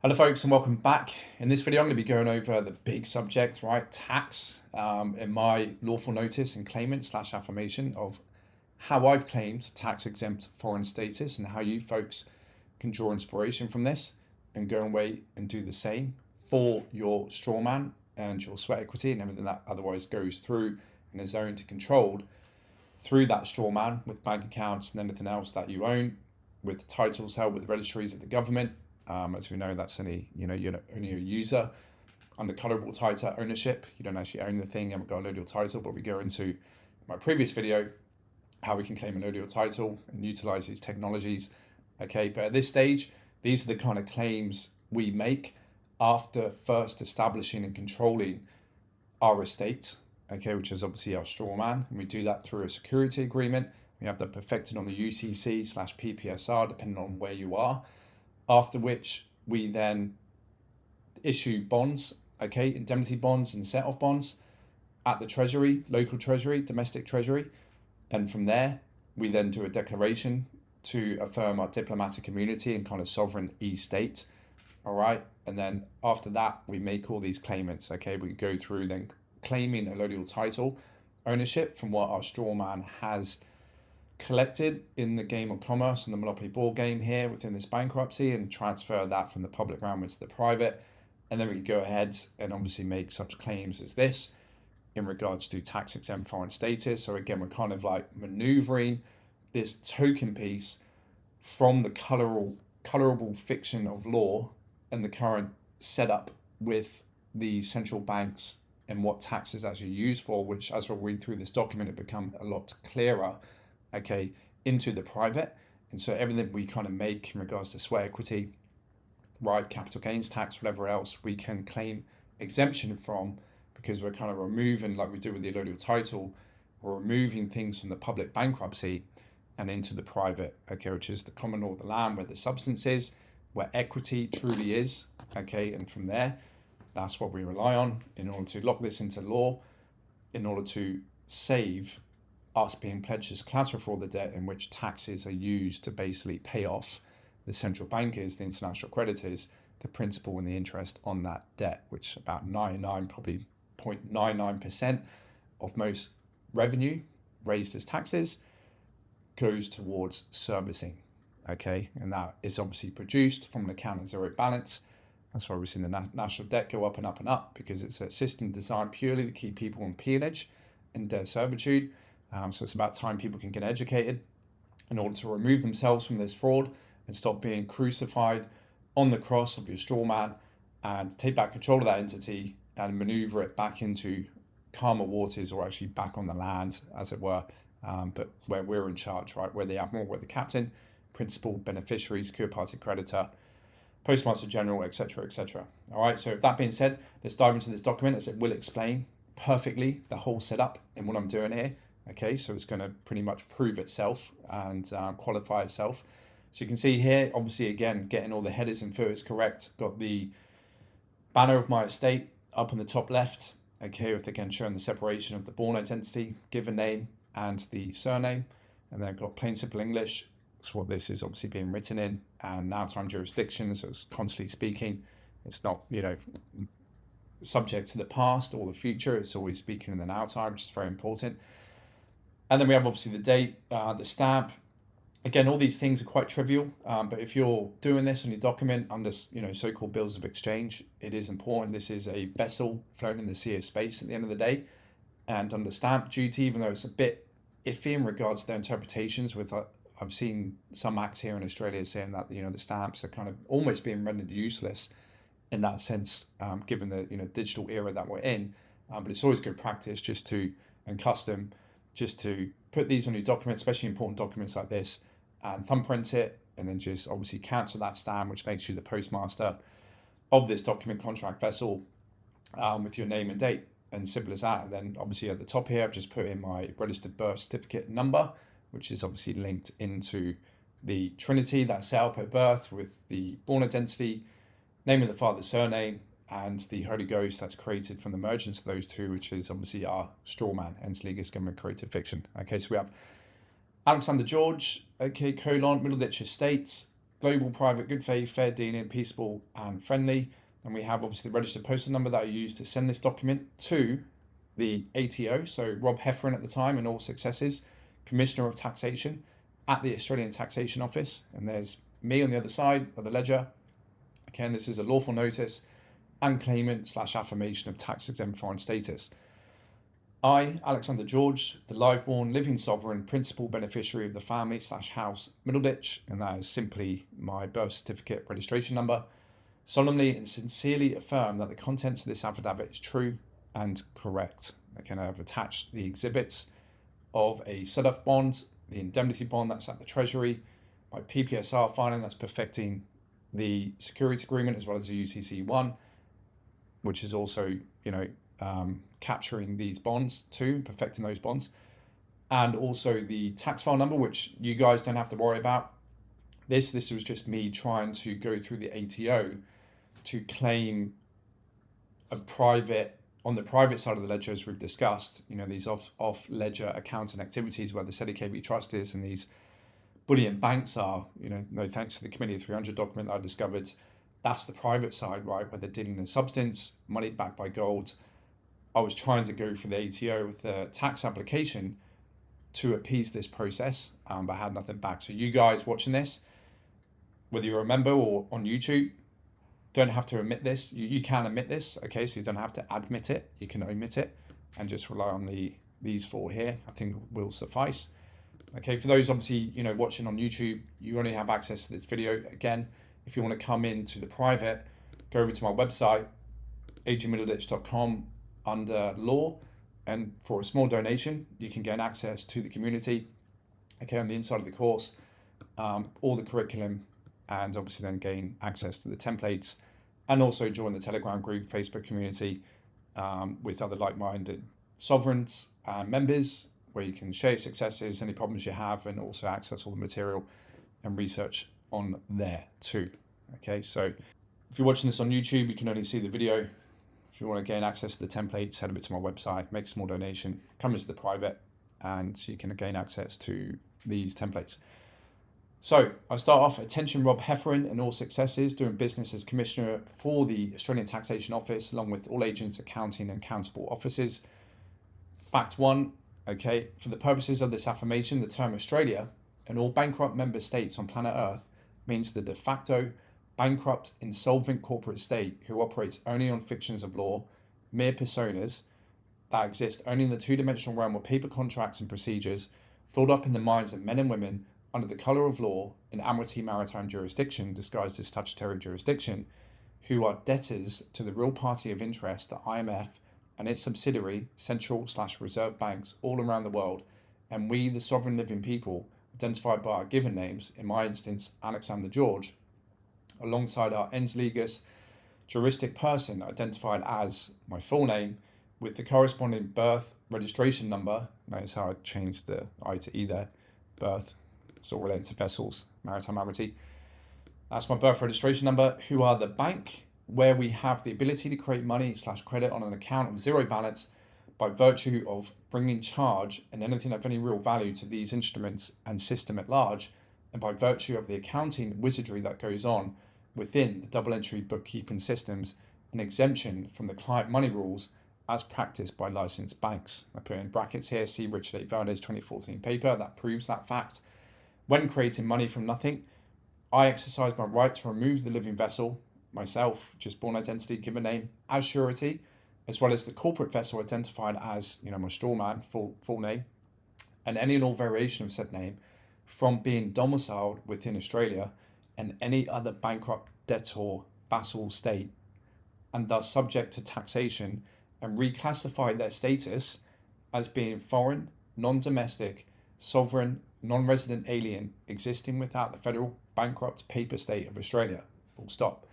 Hello folks and welcome back. In this video I'm going to be going over the big subject, right, tax, in my lawful notice and claimant / affirmation of how I've claimed tax exempt foreign status and how you folks can draw inspiration from this and go away and do the same for your strawman and your sweat equity and everything that otherwise goes through and is owned and controlled through that strawman with bank accounts and anything else that you own with titles held with registries of the government. As we know, that's only you're only a user under collateral title ownership. You don't actually own the thing. You haven't got a nodal title. But we go into my previous video how we can claim a nodal title and utilize these technologies. Okay, but at this stage, these are the kind of claims we make after first establishing and controlling our estate. Okay, which is obviously our straw man, and we do that through a security agreement. We have that perfected on the UCC/PPSR, depending on where you are. After which we then issue bonds, okay, indemnity bonds and set-off bonds at the Treasury, local Treasury, domestic Treasury. And from there, we then do a declaration to affirm our diplomatic immunity and kind of sovereign e-state, all right? And then after that, we make all these claimants, okay? We go through then claiming a nodal title ownership from what our straw man has collected in the game of commerce and the monopoly board game here within this bankruptcy and transfer that from the public realm into the private. And then we can go ahead and obviously make such claims as this in regards to tax exempt foreign status. So again, we're kind of like maneuvering this token piece from the colorable fiction of law and the current setup with the central banks and what tax is actually used for, which as we'll read through this document, it become a lot clearer, okay, into the private. And so everything we kind of make in regards to sweat equity, right, capital gains tax, whatever else, we can claim exemption from because we're kind of removing, like we do with the allodial title, we're removing things from the public bankruptcy and into the private, okay, which is the common law of the land, where the substance is, where equity truly is, okay, and from there, that's what we rely on in order to lock this into law, in order to save us being pledged as collateral for the debt in which taxes are used to basically pay off the central bankers, the international creditors, the principal and the interest on that debt, which about 99, probably 0.99% of most revenue raised as taxes goes towards servicing, okay? And that is obviously produced from an account at zero balance. That's why we've seen the national debt go up and up and up, because it's a system designed purely to keep people in peonage and debt servitude. So it's about time people can get educated in order to remove themselves from this fraud and stop being crucified on the cross of your straw man and take back control of that entity and maneuver it back into calmer waters, or actually back on the land, as it were, but where we're in charge, right? Where the admiral, where the captain, principal, beneficiary, secure party creditor, postmaster general, etc., etc. All right, so with that being said, let's dive into this document, as it will explain perfectly the whole setup and what I'm doing here. Okay, so it's going to pretty much prove itself and qualify itself. So you can see here, obviously, again, getting all the headers and footers correct. Got the banner of my estate up on the top left. Okay, with again showing the separation of the born identity, given name, and the surname. And then I've got plain simple English. That's what this is obviously being written in. And now time jurisdiction, so it's constantly speaking. It's not, subject to the past or the future. It's always speaking in the now time, which is very important. And then we have obviously the date, the stamp. Again, all these things are quite trivial, but if you're doing this on your document under, so-called bills of exchange, it is important. This is a vessel floating in the sea of space at the end of the day. And under stamp duty, even though it's a bit iffy in regards to their interpretations, with I've seen some acts here in Australia saying that, the stamps are kind of almost being rendered useless in that sense, given the, digital era that we're in. But it's always good practice and custom, just to put these on your document, especially important documents like this, and thumbprint it, and then just obviously cancel that stamp, which makes you the postmaster of this document, contract, vessel, with your name and date, and simple as that. And then obviously at the top here, I've just put in my registered birth certificate number, which is obviously linked into the Trinity, that set up at birth with the born identity, name of the father, surname, and the Holy Ghost that's created from the emergence of those two, which is obviously our straw man, ens legis government created fiction. Okay, so we have Alexander George, okay, colon, Middleditch Estates, global, private, good faith, fair dealing, peaceable and friendly. And we have obviously the registered postal number that I used to send this document to the ATO. So Rob Heffernan at the time, in all successes, Commissioner of Taxation at the Australian Taxation Office. And there's me on the other side of the ledger. Again, this is a lawful notice and claimant / affirmation of tax exempt foreign status. I, Alexander George, the live-born living sovereign principal beneficiary of the family / house Middleditch, and that is simply my birth certificate registration number, solemnly and sincerely affirm that the contents of this affidavit is true and correct. Again, I have attached the exhibits of a set-off bond, the indemnity bond that's at the Treasury, my PPSR filing that's perfecting the security agreement, as well as the UCC1, which is also, capturing these bonds too, perfecting those bonds, and also the tax file number, which you guys don't have to worry about. This was just me trying to go through the ATO to claim on the private side of the ledger, as we've discussed, these off ledger accounting activities where the SEDI trust is and these bullion banks are, no thanks to the Committee of 300 document that I discovered. That's the private side, right, where they're dealing in substance, money backed by gold. I was trying to go for the ATO with the tax application to appease this process, but I had nothing back. So you guys watching this, whether you're a member or on YouTube, don't have to omit this. You can omit this, okay? So you don't have to admit it. You can omit it and just rely on these four here. I think will suffice. Okay, for those obviously, watching on YouTube, you only have access to this video. Again, if you want to come into the private, go over to my website, agmiddleditch.com, under law, and for a small donation you can gain access to the community, okay, on the inside of the course, all the curriculum, and obviously then gain access to the templates, and also join the Telegram group, Facebook community, with other like-minded sovereigns and members, where you can share successes, any problems you have, and also access all the material and research on there too. Okay, so if you're watching this on YouTube, you can only see the video. If you want to gain access to the templates, head over to my website, make a small donation, come into the private, and you can gain access to these templates. So I'll start off, attention Rob Heffernan and all successes, doing business as Commissioner for the Australian Taxation Office, along with all agents, accounting and accountable offices. Fact one, okay, for the purposes of this affirmation, the term Australia and all bankrupt member states on planet Earth means the de facto bankrupt, insolvent corporate state who operates only on fictions of law, mere personas that exist only in the two-dimensional realm of paper contracts and procedures, thought up in the minds of men and women under the colour of law in Admiralty maritime jurisdiction, disguised as statutory jurisdiction, who are debtors to the real party of interest, the IMF, and its subsidiary, central/reserve banks all around the world, and we, the sovereign living people, identified by our given names, in my instance, Alexander George, alongside our ens legis juristic person identified as my full name, with the corresponding birth registration number. Notice how I changed the I to E there, birth, it's all related to vessels, maritime admiralty. That's my birth registration number, who are the bank where we have the ability to create money/credit on an account of zero balance by virtue of bringing charge and anything of any real value to these instruments and system at large, and by virtue of the accounting wizardry that goes on within the double entry bookkeeping systems, an exemption from the client money rules as practiced by licensed banks. I put in brackets here, see Richard A. Verner's 2014 paper that proves that fact. When creating money from nothing, I exercise my right to remove the living vessel, myself, just born identity, given name, as surety, as well as the corporate vessel identified as, my STRAWMAN, full name, and any and all variation of said name, from being domiciled within Australia and any other bankrupt debtor vassal state, and thus subject to taxation, and reclassify their status as being foreign, non-domestic, sovereign, non-resident alien existing without the federal bankrupt paper state of Australia. Full stop.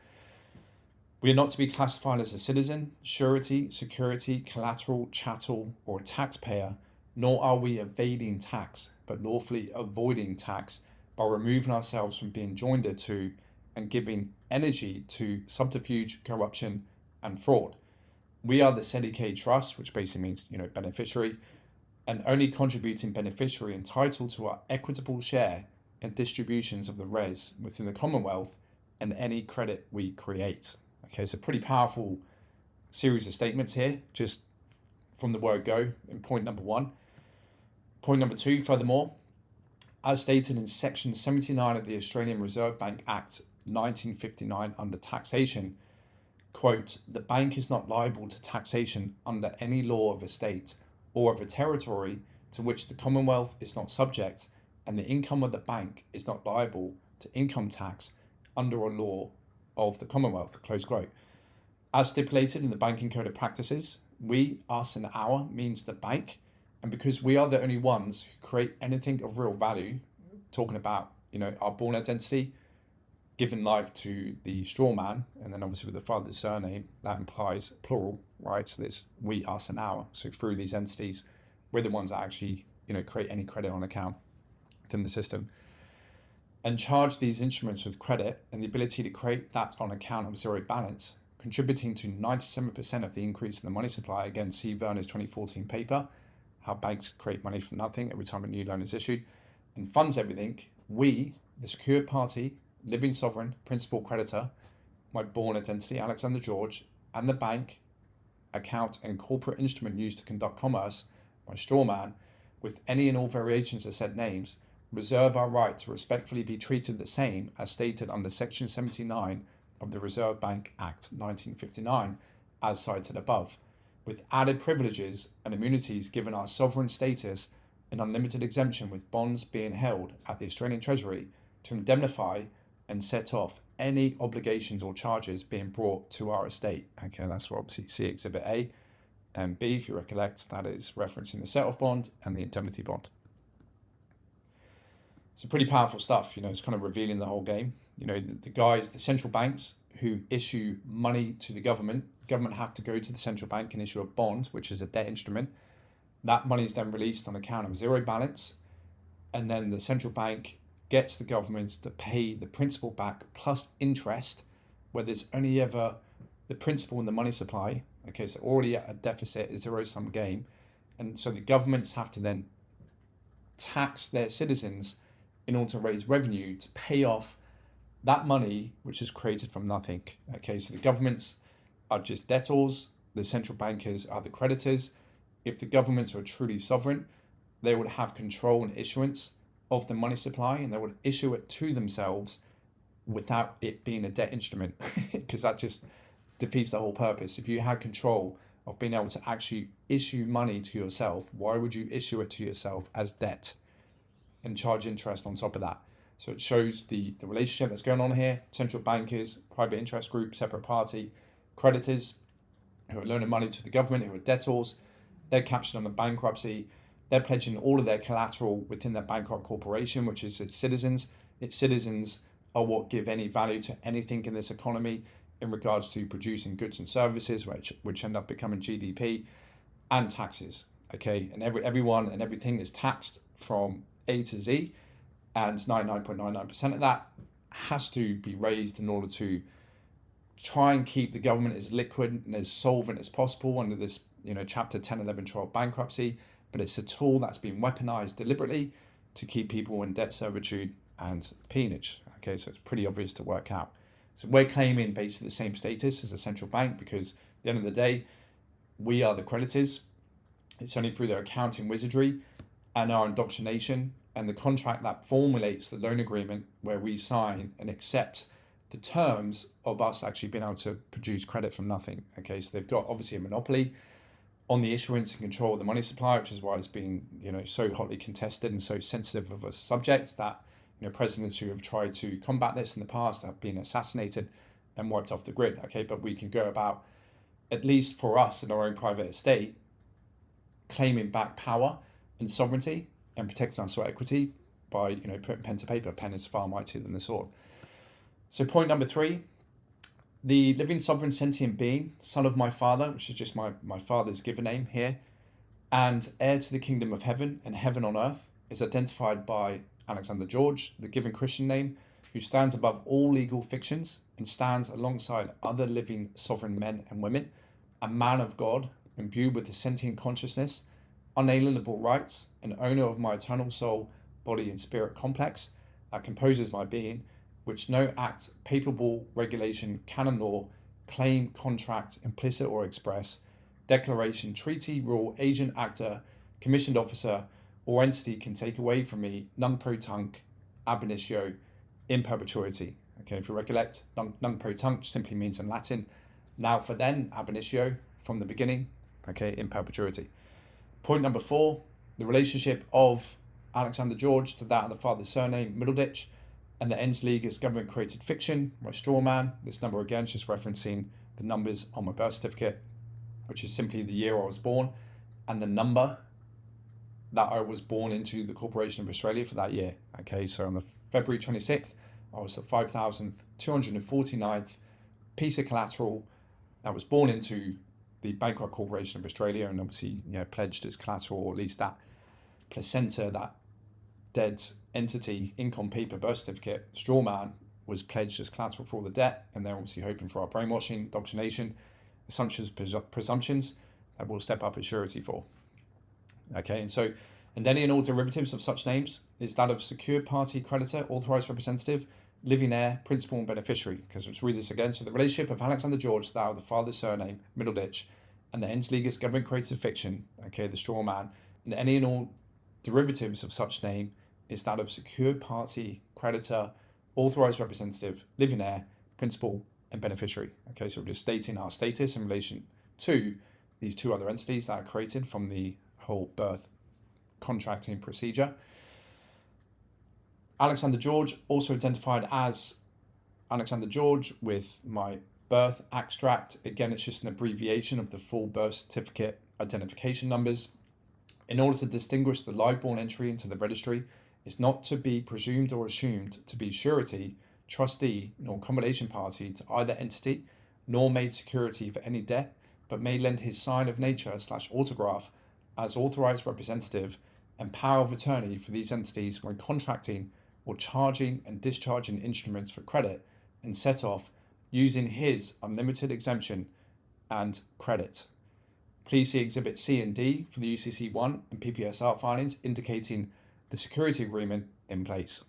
We are not to be classified as a citizen, surety, security, collateral, chattel, or taxpayer, nor are we evading tax, but lawfully avoiding tax by removing ourselves from being joined to and giving energy to subterfuge, corruption, and fraud. We are the SEDI trust, which basically means, beneficiary, and only contributing beneficiary entitled to our equitable share and distributions of the res within the Commonwealth and any credit we create. Okay, so pretty powerful series of statements here, just from the word go in point number 1. Point number 2, furthermore, as stated in Section 79 of the Australian Reserve Bank Act 1959 under taxation, quote, the bank is not liable to taxation under any law of a state or of a territory to which the Commonwealth is not subject, and the income of the bank is not liable to income tax under a law of the Commonwealth, close quote. As stipulated in the Banking Code of Practices, we, us and our means the bank, and because we are the only ones who create anything of real value, talking about, our born identity, given life to the straw man, and then obviously with the father's surname, that implies plural, right? So there's we, us, and our. So through these entities, we're the ones that actually, create any credit on account within the system. And charge these instruments with credit and the ability to create that on account of zero balance, contributing to 97% of the increase in the money supply. Again, see Werner's 2014 paper, how banks create money from nothing every time a new loan is issued, and funds everything. We, the secured party, living sovereign, principal creditor, my born identity, Alexander George, and the bank, account, and corporate instrument used to conduct commerce, my straw man, with any and all variations of said names, reserve our right to respectfully be treated the same as stated under Section 79 of the Reserve Bank Act 1959, as cited above, with added privileges and immunities given our sovereign status and unlimited exemption, with bonds being held at the Australian Treasury to indemnify and set off any obligations or charges being brought to our estate. Okay, that's what obviously see Exhibit A. And B, if you recollect, that is referencing the set-off bond and the indemnity bond. So pretty powerful stuff, it's kind of revealing the whole game. The guys, the central banks who issue money to the government have to go to the central bank and issue a bond, which is a debt instrument. That money is then released on account of zero balance. And then the central bank gets the government to pay the principal back plus interest, where there's only ever the principal and the money supply. Okay, so already at a deficit, a zero-sum game. And so the governments have to then tax their citizens in order to raise revenue to pay off that money which is created from nothing. Okay, so the governments are just debtors, the central bankers are the creditors. If the governments were truly sovereign, they would have control and issuance of the money supply, and they would issue it to themselves without it being a debt instrument, because that just defeats the whole purpose. If you had control of being able to actually issue money to yourself, why would you issue it to yourself as debt and charge interest on top of that? So it shows the relationship that's going on here. Central bankers, private interest group, separate party, creditors who are loaning money to the government, who are debtors, they're captured under bankruptcy. They're pledging all of their collateral within their bankrupt corporation, which is its citizens. Its citizens are what give any value to anything in this economy in regards to producing goods and services, which end up becoming GDP, and taxes. Okay, and everyone and everything is taxed from A to Z, and 99.99% of that has to be raised in order to try and keep the government as liquid and as solvent as possible under this, Chapter 10, 11, 12 bankruptcy. But it's a tool that's been weaponized deliberately to keep people in debt servitude and peonage. Okay, so it's pretty obvious to work out. So we're claiming basically the same status as the central bank, because at the end of the day, we are the creditors. It's only through their accounting wizardry and our indoctrination and the contract that formulates the loan agreement where we sign and accept the terms of us actually being able to produce credit from nothing. Okay, so they've got obviously a monopoly on the issuance and control of the money supply, which is why it's been, so hotly contested and so sensitive of a subject that, presidents who have tried to combat this in the past have been assassinated and wiped off the grid. Okay, but we can go about, at least for us in our own private estate, claiming back power and sovereignty and protecting our sweat equity by, putting pen to paper. Pen is far mightier than the sword. So point number 3, the living sovereign sentient being, son of my father, which is just my father's given name here, and heir to the kingdom of heaven and heaven on earth, is identified by Alexander George, the given Christian name, who stands above all legal fictions and stands alongside other living sovereign men and women, a man of God, imbued with a sentient consciousness, unalienable rights, an owner of my eternal soul, body and spirit complex, that composes my being, which no act, papal, regulation, canon law, claim, contract, implicit or express, declaration, treaty, rule, agent, actor, commissioned officer, or entity can take away from me, nunc pro tunc, ab initio, in perpetuity. Okay, if you recollect, nunc pro tunc simply means in Latin, now for then, ab initio, from the beginning, okay, in perpetuity. Point number 4, the relationship of Alexander George to that of the father's surname, Middleditch, and the ends league is government created fiction, my straw man. This number again is just referencing the numbers on my birth certificate, which is simply the year I was born and the number that I was born into the Corporation of Australia for that year. Okay, so on the February 26th, I was the 5,249th piece of collateral that was born into the Bankrupt Corporation of Australia, and obviously, pledged as collateral, or at least that placenta, that dead entity, ink on paper birth certificate, straw man, was pledged as collateral for all the debt, and they're obviously hoping for our brainwashing, indoctrination, assumptions, presumptions that we'll step up as surety for. Okay, and any and all derivatives of such names is that of secured party, creditor, authorized representative, living heir, principal, and beneficiary. Because let's read this again. So the relationship of Alexander George, thou, the father's surname, Middleditch, and the ens legis government created fiction, okay, the straw man, and any and all derivatives of such name is that of secured party, creditor, authorized representative, living heir, principal, and beneficiary. Okay, so we're just stating our status in relation to these two other entities that are created from the whole birth contracting procedure. Alexander George, also identified as Alexander George with my birth extract. Again, it's just an abbreviation of the full birth certificate identification numbers. In order to distinguish the live-born entry into the registry, is not to be presumed or assumed to be surety, trustee, nor combination party to either entity, nor made security for any debt, but may lend his sign of nature / autograph as authorized representative and power of attorney for these entities when contracting or charging and discharging instruments for credit and set off using his unlimited exemption and credit. Please see Exhibit C and D for the UCC1 and PPSR filings indicating the security agreement in place.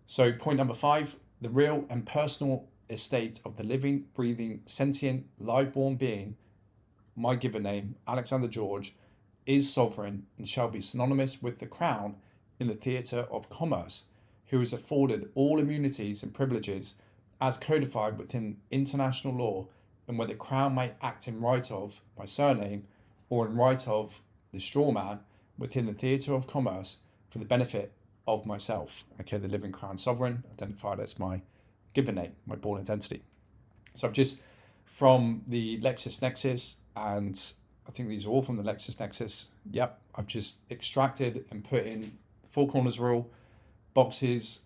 So point number 5, the real and personal estate of the living, breathing, sentient, live-born being, my given name, Alexander George, is sovereign and shall be synonymous with the Crown in the theatre of commerce, who is afforded all immunities and privileges as codified within international law, and where the Crown may act in right of my surname or in right of the straw man within the theatre of commerce for the benefit of myself. Okay, the living Crown sovereign, identified as my given name, my born identity. So I've just, from the LexisNexis, and I think these are all from the LexisNexis, yep, I've just extracted and put in four corners rule, boxes,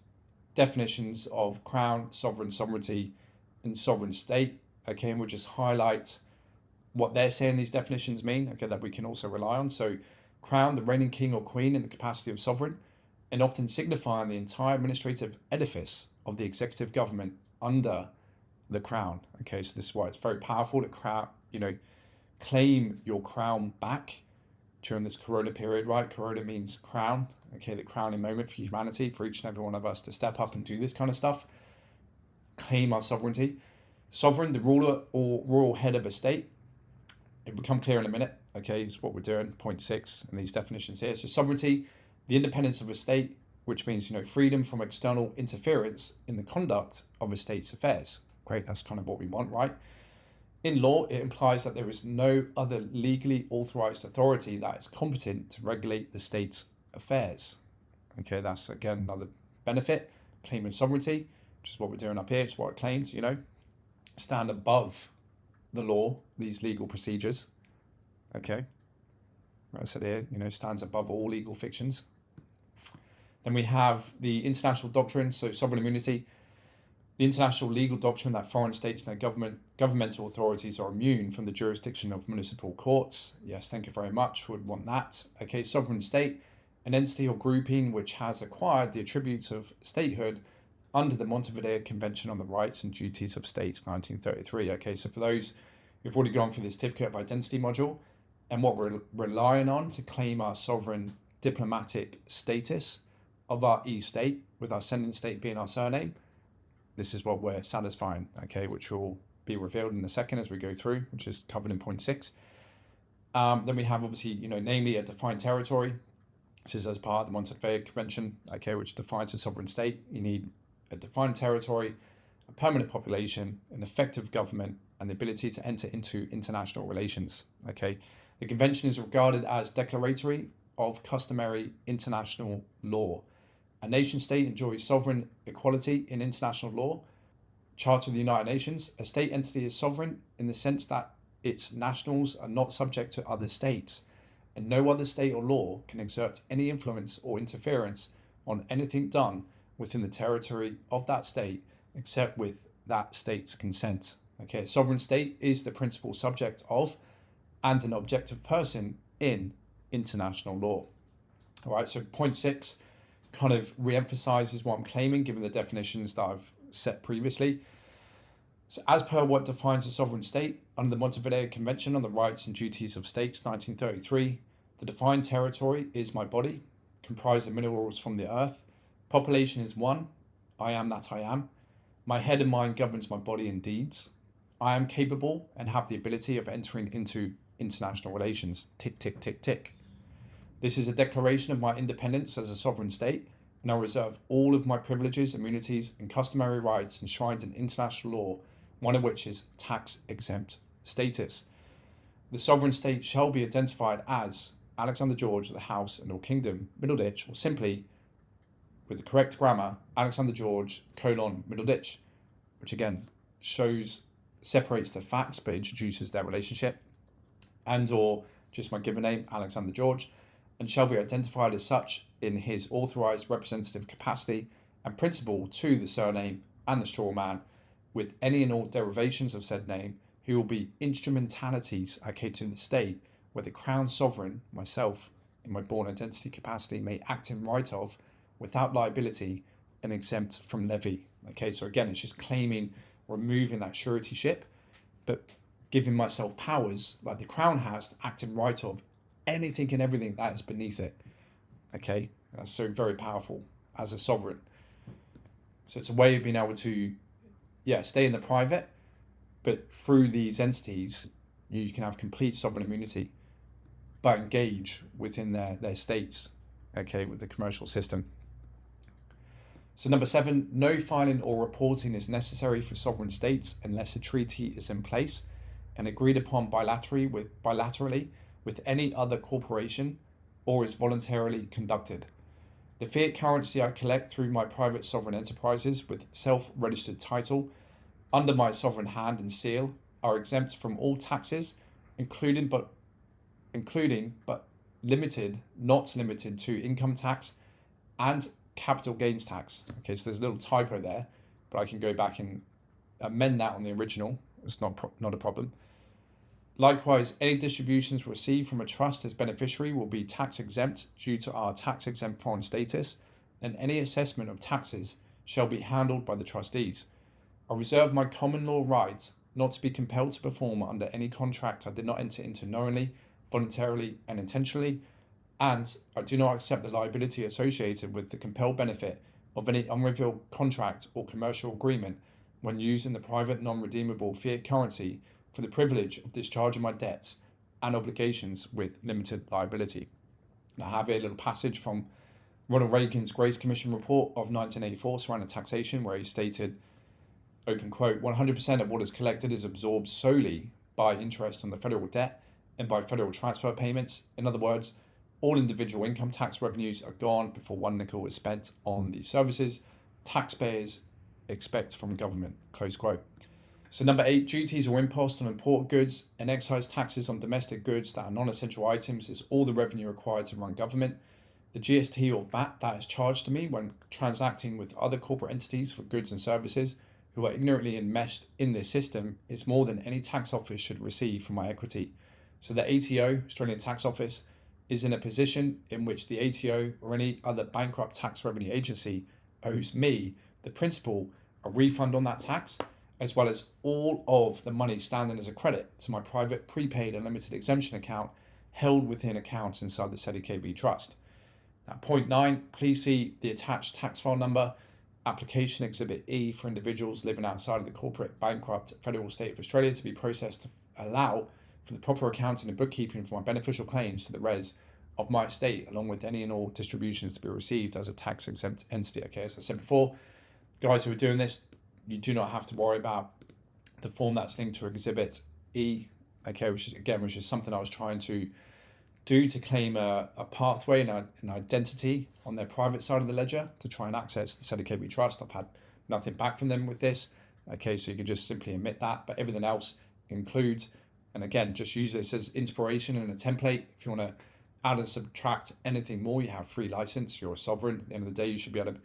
definitions of Crown, sovereign, sovereignty, and sovereign state. Okay, and we'll just highlight what they're saying these definitions mean, okay, that we can also rely on. So Crown, the reigning king or queen in the capacity of sovereign, and often signifying the entire administrative edifice of the executive government under the Crown. Okay, so this is why it's very powerful to claim your crown back during this Corona period, right? Corona means crown, okay, the crowning moment for humanity, for each and every one of us to step up and do this kind of stuff, claim our sovereignty. Sovereign, the ruler or royal head of a state. It will become clear in a minute, okay, it's what we're doing, point 6, and these definitions here. So sovereignty, the independence of a state, which means, freedom from external interference in the conduct of a state's affairs. Great, that's kind of what we want, right? In law, it implies that there is no other legally authorized authority that is competent to regulate the state's affairs. Okay, that's again another benefit, claiming sovereignty, which is what we're doing up here, it's what it claims, stand above the law, these legal procedures. Okay, I said here, stands above all legal fictions. Then we have the international doctrine, so sovereign immunity. The international legal doctrine that foreign states and their governmental authorities are immune from the jurisdiction of municipal courts. Yes, thank you very much, would want that. Okay, sovereign state, an entity or grouping which has acquired the attributes of statehood under the Montevideo Convention on the Rights and Duties of States, 1933. Okay, so for those who've already gone through the certificate of identity module and what we're relying on to claim our sovereign diplomatic status of our e-state, with our sending state being our surname, this is what we're satisfying, okay, which will be revealed in a second as we go through, which is covered in point 6. Then we have obviously, namely a defined territory. This is as part of the Montevideo Convention, okay, which defines a sovereign state. You need a defined territory, a permanent population, an effective government, and the ability to enter into international relations, okay. The convention is regarded as declaratory of customary international law. A nation state enjoys sovereign equality in international law. Charter of the United Nations, a state entity is sovereign in the sense that its nationals are not subject to other states, and no other state or law can exert any influence or interference on anything done within the territory of that state except with that state's consent. Okay, a sovereign state is the principal subject of and an objective person in international law. All right, so point 6 kind of re-emphasizes what I'm claiming given the definitions that I've set previously. So as per what defines a sovereign state, under the Montevideo Convention on the Rights and Duties of States 1933, the defined territory is my body, comprised of minerals from the earth. Population is 1, I am that I am. My head and mind governs my body and deeds. I am capable and have the ability of entering into international relations. Tick, tick, tick, tick. This is a declaration of my independence as a sovereign state, and I reserve all of my privileges, immunities, and customary rights enshrined in international law, one of which is tax exempt status. The sovereign state shall be identified as Alexander George of the House and or Kingdom, Middleditch, or simply, with the correct grammar, Alexander George, Middleditch, which again separates the facts but introduces their relationship, and or just my given name, Alexander George, and shall be identified as such in his authorized representative capacity and principal to the surname and the straw man, with any and all derivations of said name, who will be instrumentalities to the state, where the crown sovereign, myself, in my born identity capacity, may act in right of, without liability, and exempt from levy. Okay, so again, it's just claiming, removing that suretyship, but giving myself powers, like the crown has, to act in right of anything and everything that is beneath it. Okay, that's so very powerful as a sovereign. So it's a way of being able to, stay in the private, but through these entities, you can have complete sovereign immunity, but engage within their states, okay, with the commercial system. So number 7, no filing or reporting is necessary for sovereign states unless a treaty is in place and agreed upon bilaterally with any other corporation or is voluntarily conducted. The fiat currency I collect through my private sovereign enterprises with self-registered title under my sovereign hand and seal are exempt from all taxes, including but not limited to income tax and capital gains tax. Okay, so there's a little typo there, but I can go back and amend that on the original. It's not a problem. Likewise, any distributions received from a trust as beneficiary will be tax exempt due to our tax exempt foreign status, and any assessment of taxes shall be handled by the trustees. I reserve my common law right not to be compelled to perform under any contract I did not enter into knowingly, voluntarily, and intentionally, and I do not accept the liability associated with the compelled benefit of any unrevealed contract or commercial agreement when using the private non-redeemable fiat currency for the privilege of discharging my debts and obligations with limited liability. And I have here a little passage from Ronald Reagan's Grace Commission report of 1984 surrounding taxation, where he stated, open quote, 100% of what is collected is absorbed solely by interest on the federal debt and by federal transfer payments. In other words, all individual income tax revenues are gone before one nickel is spent on the services taxpayers expect from government, close quote. So number 8, duties or imposts on imported goods and excise taxes on domestic goods that are non-essential items is all the revenue required to run government. The GST or VAT that is charged to me when transacting with other corporate entities for goods and services who are ignorantly enmeshed in this system is more than any tax office should receive from my equity. So the ATO, Australian Tax Office, is in a position in which the ATO or any other bankrupt tax revenue agency owes me, the principal, a refund on that tax, as well as all of the money standing as a credit to my private prepaid and limited exemption account held within accounts inside the SEDI KB trust. Now, point 9, please see the attached tax file number, application exhibit E for individuals living outside of the corporate bankrupt federal state of Australia to be processed to allow for the proper accounting and bookkeeping for my beneficial claims to the res of my estate, along with any and all distributions to be received as a tax exempt entity. Okay, as I said before, guys who are doing this, you do not have to worry about the form that's linked to exhibit E, okay, which is something I was trying to do to claim a pathway and an identity on their private side of the ledger to try and access the STRAWMAN trust. I've had nothing back from them with this. Okay, so you can just simply omit that, but everything else includes, and again, just use this as inspiration and a template. If you want to add and subtract anything more, you have free license, you're a sovereign. At the end of the day, you should be able to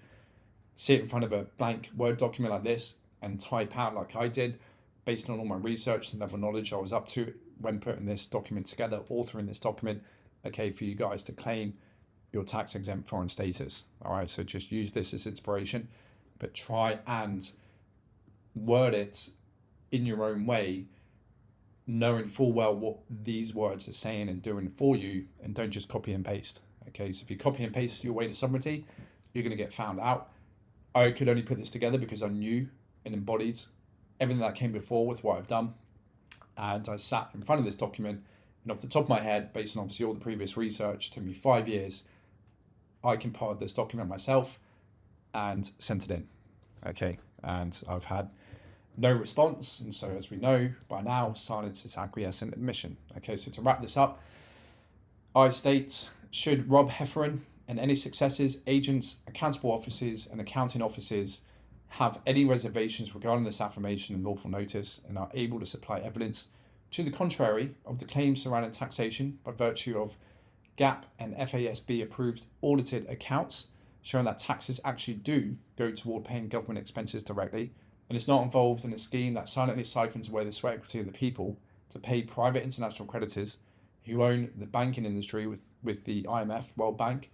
sit in front of a blank Word document like this and type out like I did, based on all my research and level of knowledge I was up to when putting this document together, authoring this document, okay, for you guys to claim your tax exempt foreign status. All right, so just use this as inspiration, but try and word it in your own way, knowing full well what these words are saying and doing for you, and don't just copy and paste. Okay, so if you copy and paste your way to sovereignty, you're going to get found out. I could only put this together because I knew and embodied everything that came before with what I've done. And I sat in front of this document, and off the top of my head, based on obviously all the previous research, it took me 5 years, I compiled this document myself and sent it in. Okay, and I've had no response, and so as we know by now, silence is acquiescent admission. Okay, so to wrap this up, I state, should Rob Heffernan and any successors, agents, accountable offices, and accounting offices have any reservations regarding this affirmation and lawful notice and are able to supply evidence to the contrary of the claims surrounding taxation by virtue of GAAP and FASB approved audited accounts showing that taxes actually do go toward paying government expenses directly, and it's not involved in a scheme that silently siphons away the sweat equity of the people to pay private international creditors who own the banking industry with the IMF, World Bank,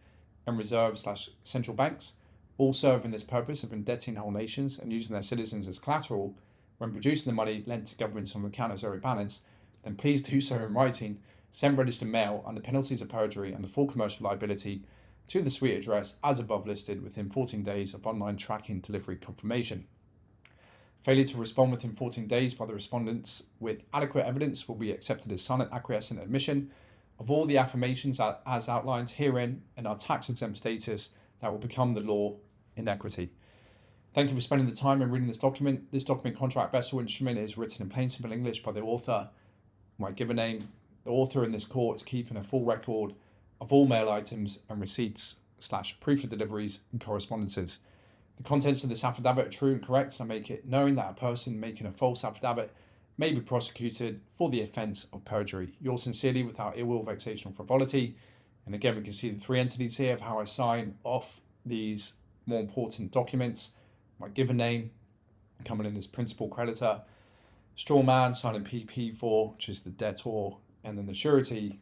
and reserve/central banks, all serving this purpose of indebting whole nations and using their citizens as collateral when producing the money lent to governments on account of zero balance, then please do so in writing, send registered mail under penalties of perjury and the full commercial liability to the suite address as above listed within 14 days of online tracking delivery confirmation. Failure to respond within 14 days by the respondents with adequate evidence will be accepted as silent acquiescent admission of all the affirmations as outlined herein and our tax exempt status that will become the law in equity. Thank you for spending the time and reading this document. This document contract vessel instrument is written in plain simple English by the author. My given name, the author in this court is keeping a full record of all mail items and receipts/proof of deliveries and correspondences. The contents of this affidavit are true and correct, and I make it knowing that a person making a false affidavit may be prosecuted for the offence of perjury. Yours sincerely, without ill will, vexation, or frivolity. And again, we can see the three entities here of how I sign off these more important documents. My given name coming in as principal creditor, STRAWMAN signing PP4, which is the debtor, and then the surety,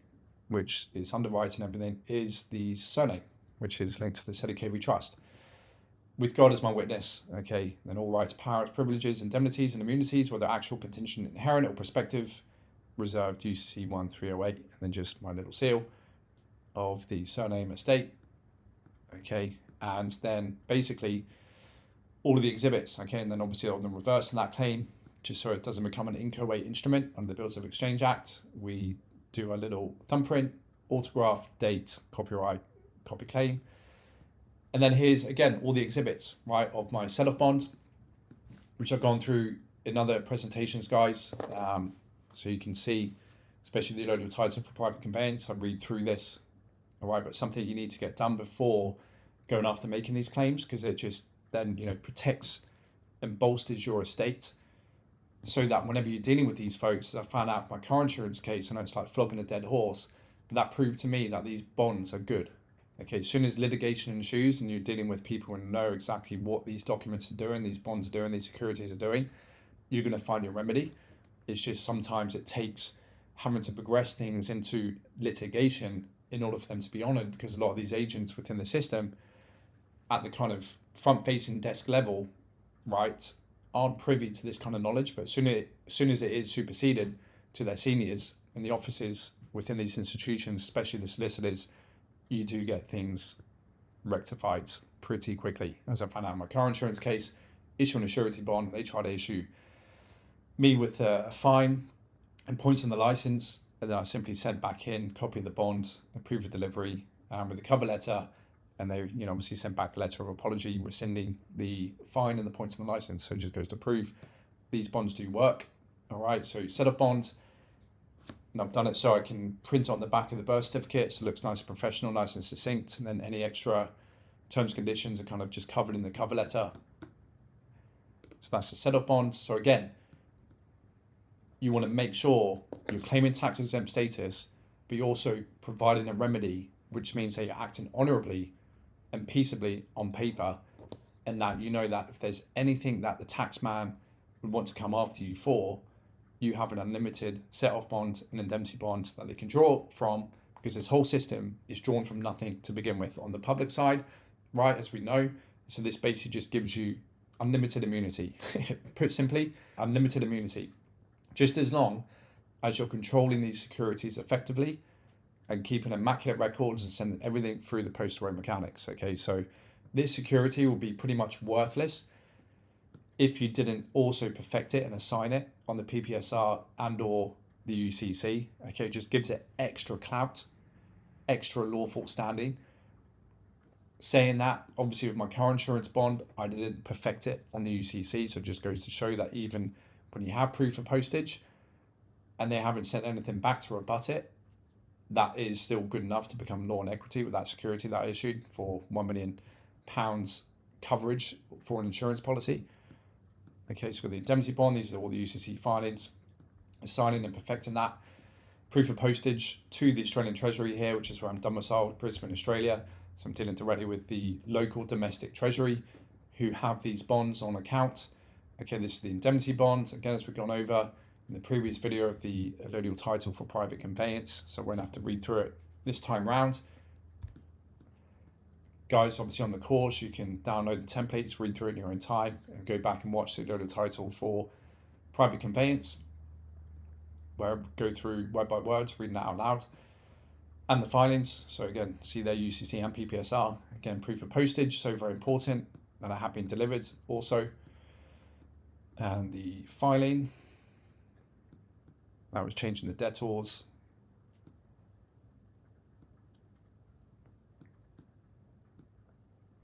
which is underwriting everything, is the surname, which is linked to the SEDICAV trust. With God as my witness, okay, then all rights, powers, privileges, indemnities, and immunities, whether actual, contingent, inherent, or prospective, reserved UCC 1308, and then just my little seal of the surname estate, okay, and then basically all of the exhibits, okay, and then obviously on the reverse of that claim, just so it doesn't become an inchoate instrument under the Bills of Exchange Act, we do a little thumbprint, autograph, date, copyright, copy claim. And then here's, again, all the exhibits, right, of my sell-off bond, which I've gone through in other presentations, guys. So you can see, especially the local title for private conveyance, I read through this, all right, but something you need to get done before going after making these claims, because it just then, protects and bolsters your estate, so that whenever you're dealing with these folks, as I found out with my car insurance case, I know it's like flogging a dead horse, but that proved to me that these bonds are good. Okay, as soon as litigation ensues and you're dealing with people who know exactly what these documents are doing, these bonds are doing, these securities are doing, you're going to find your remedy. It's just sometimes it takes having to progress things into litigation in order for them to be honoured, because a lot of these agents within the system at the kind of front-facing desk level, right, aren't privy to this kind of knowledge, but as soon as it is superseded to their seniors in the offices within these institutions, especially the solicitors, you do get things rectified pretty quickly. As I found out in my car insurance case, issuing a surety bond, they tried to issue me with a fine and points on the license, and then I simply sent back in copy of the bond, a proof of delivery, with the cover letter, and they obviously sent back the letter of apology rescinding the fine and the points on the license. So it just goes to prove these bonds do work. All right, so set of bonds, and I've done it so I can print on the back of the birth certificate, so it looks nice and professional, nice and succinct, and then any extra terms and conditions are kind of just covered in the cover letter. So that's the set of bonds. So again, you want to make sure you're claiming tax exempt status, but you're also providing a remedy, which means that you're acting honorably and peaceably on paper, and that you know that if there's anything that the tax man would want to come after you for, you have an unlimited set of bonds and indemnity bonds that they can draw from, because this whole system is drawn from nothing to begin with on the public side, right, as we know. So this basically just gives you unlimited immunity. Put simply, unlimited immunity. Just as long as you're controlling these securities effectively and keeping immaculate records and sending everything through the postal road mechanics. Okay, so this security will be pretty much worthless if you didn't also perfect it and assign it on the PPSR and or the UCC. Okay, it just gives it extra clout, extra lawful standing. Saying that, obviously with my car insurance bond, I didn't perfect it on the UCC, so it just goes to show that even when you have proof of postage and they haven't sent anything back to rebut it, that is still good enough to become law and equity with that security that I issued for £1 million coverage for an insurance policy. Okay, so with the indemnity bond, these are all the UCC filings, assigning and perfecting that. Proof of postage to the Australian Treasury here, which is where I'm domiciled, Brisbane, Australia. So I'm dealing directly with the local domestic Treasury who have these bonds on account. Okay, this is the indemnity bonds. Again, as we've gone over in the previous video of the allodial title for private conveyance, so we won't have to read through it this time round. Guys, obviously on the course, you can download the templates, read through it in your own time, and go back and watch the allodial title for private conveyance, where I go through word by word, reading that out loud. And the filings, so again, see their UCC and PPSR. Again, proof of postage, so very important, that I have been delivered also. And the filing, that was changing the debtors.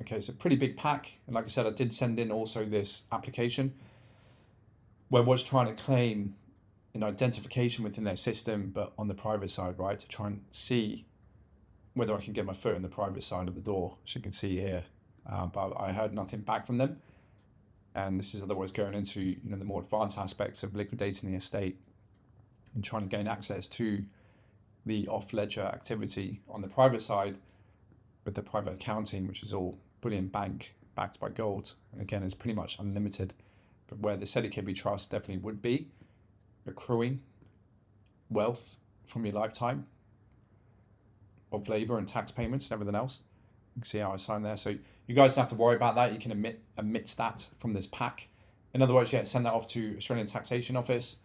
Okay, so pretty big pack. And like I said, I did send in also this application where I was trying to claim an identification within their system, but on the private side, right, to try and see whether I can get my foot in the private side of the door, as you can see here. But I heard nothing back from them. And this is otherwise going into the more advanced aspects of liquidating the estate and trying to gain access to the off-ledger activity on the private side with the private accounting, which is all bullion bank backed by gold. And again, it's pretty much unlimited. But where the SEDI trust definitely would be accruing wealth from your lifetime of labor and tax payments and everything else. You can see how I signed there. So you guys don't have to worry about that. You can omit that from this pack. In other words, yeah, send that off to Australian Taxation Office.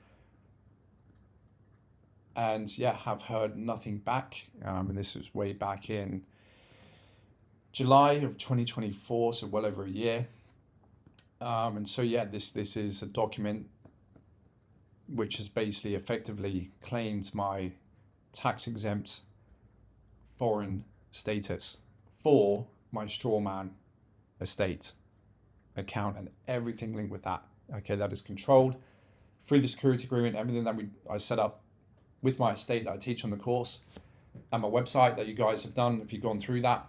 And yeah, have heard nothing back. And this was way back in July of 2024, so well over a year. And so yeah, this is a document which has basically effectively claimed my tax exempt foreign status for my strawman estate account and everything linked with that. Okay, that is controlled through the security agreement, everything that I set up with my estate that I teach on the course and my website that you guys have done if you've gone through that.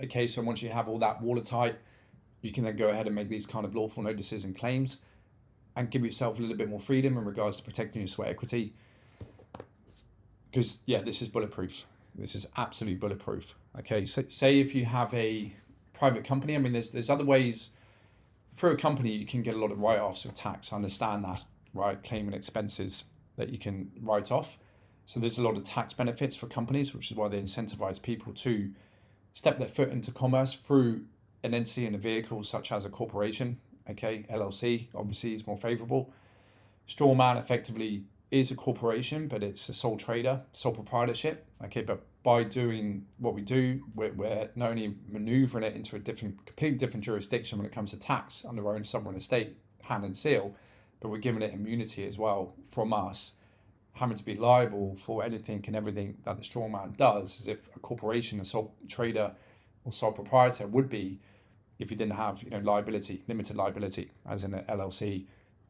Okay, so once you have all that watertight, you can then go ahead and make these kind of lawful notices and claims and give yourself a little bit more freedom in regards to protecting your sweat equity. Because yeah, this is bulletproof. This is absolutely bulletproof. Okay, so say if you have a private company, I mean, there's other ways. For a company, you can get a lot of write-offs of tax. I understand that, right? Claiming expenses that you can write off. So there's a lot of tax benefits for companies, which is why they incentivize people to step their foot into commerce through an entity in a vehicle such as a corporation. Okay, LLC obviously is more favorable. Strawman effectively is a corporation, but it's a sole trader, sole proprietorship. Okay, but by doing what we do, we're not only maneuvering it into a completely different jurisdiction when it comes to tax under our own sovereign estate, hand and seal, but we're giving it immunity as well from us having to be liable for anything and everything that the straw man does, as if a corporation, a sole trader or sole proprietor would be if you didn't have, liability, limited liability, as in an LLC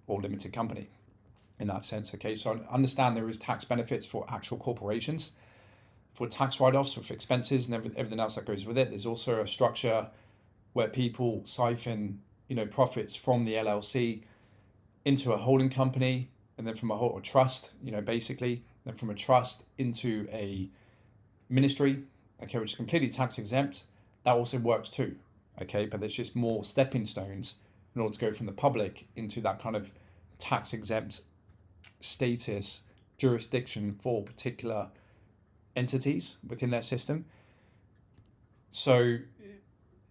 or limited company in that sense. Okay, so I understand there is tax benefits for actual corporations, for tax write-offs, for expenses and everything else that goes with it. There's also a structure where people siphon, profits from the LLC into a holding company, and then from a trust, basically, then from a trust into a ministry, okay, which is completely tax exempt. That also works too, okay, but there's just more stepping stones in order to go from the public into that kind of tax exempt status jurisdiction for particular entities within their system. So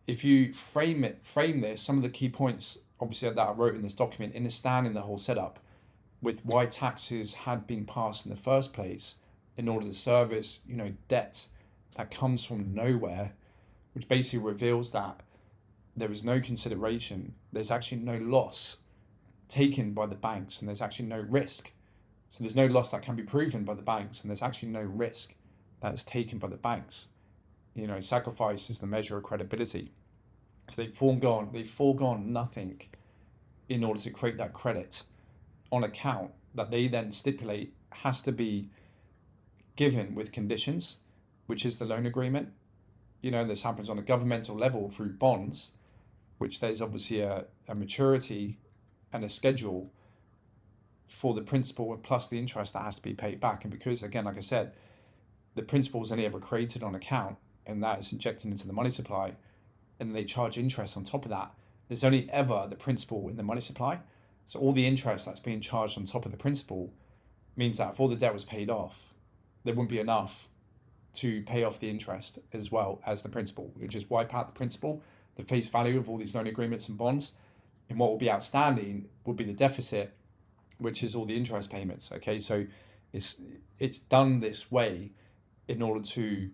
if you frame this, some of the key points, obviously, that I wrote in this document, understanding the whole setup with why taxes had been passed in the first place in order to service, debt that comes from nowhere, which basically reveals that there is no consideration, there's actually no loss taken by the banks, and there's actually no risk. So there's no loss that can be proven by the banks, and there's actually no risk that is taken by the banks. Sacrifice is the measure of credibility. So they've foregone nothing in order to create that credit on account that they then stipulate has to be given with conditions, which is the loan agreement. This happens on a governmental level through bonds, which there's obviously a maturity and a schedule for the principal plus the interest that has to be paid back. And because, again, like I said, the principal is only ever created on account, and that is injected into the money supply, and they charge interest on top of that. There's only ever the principal in the money supply. So all the interest that's being charged on top of the principal means that if all the debt was paid off, there wouldn't be enough to pay off the interest as well as the principal. You just wipe out the principal, the face value of all these loan agreements and bonds, and what will be outstanding would be the deficit, which is all the interest payments. Okay, so it's done this way in order to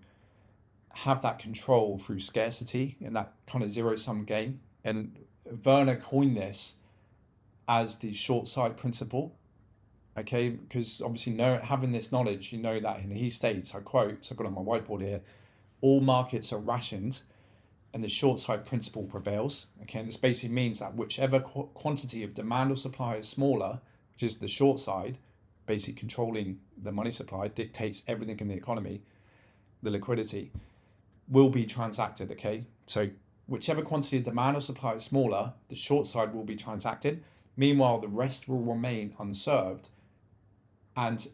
have that control through scarcity and that kind of zero-sum game. And Werner coined this as the short side principle, okay, because obviously having this knowledge, that, and he states, I quote, so I've got it on my whiteboard here, all markets are rationed and the short side principle prevails. Okay, and this basically means that whichever quantity of demand or supply is smaller, which is the short side, basically controlling the money supply, dictates everything in the economy, the liquidity, will be transacted. Okay, so whichever quantity of demand or supply is smaller, the short side will be transacted. Meanwhile, the rest will remain unserved, and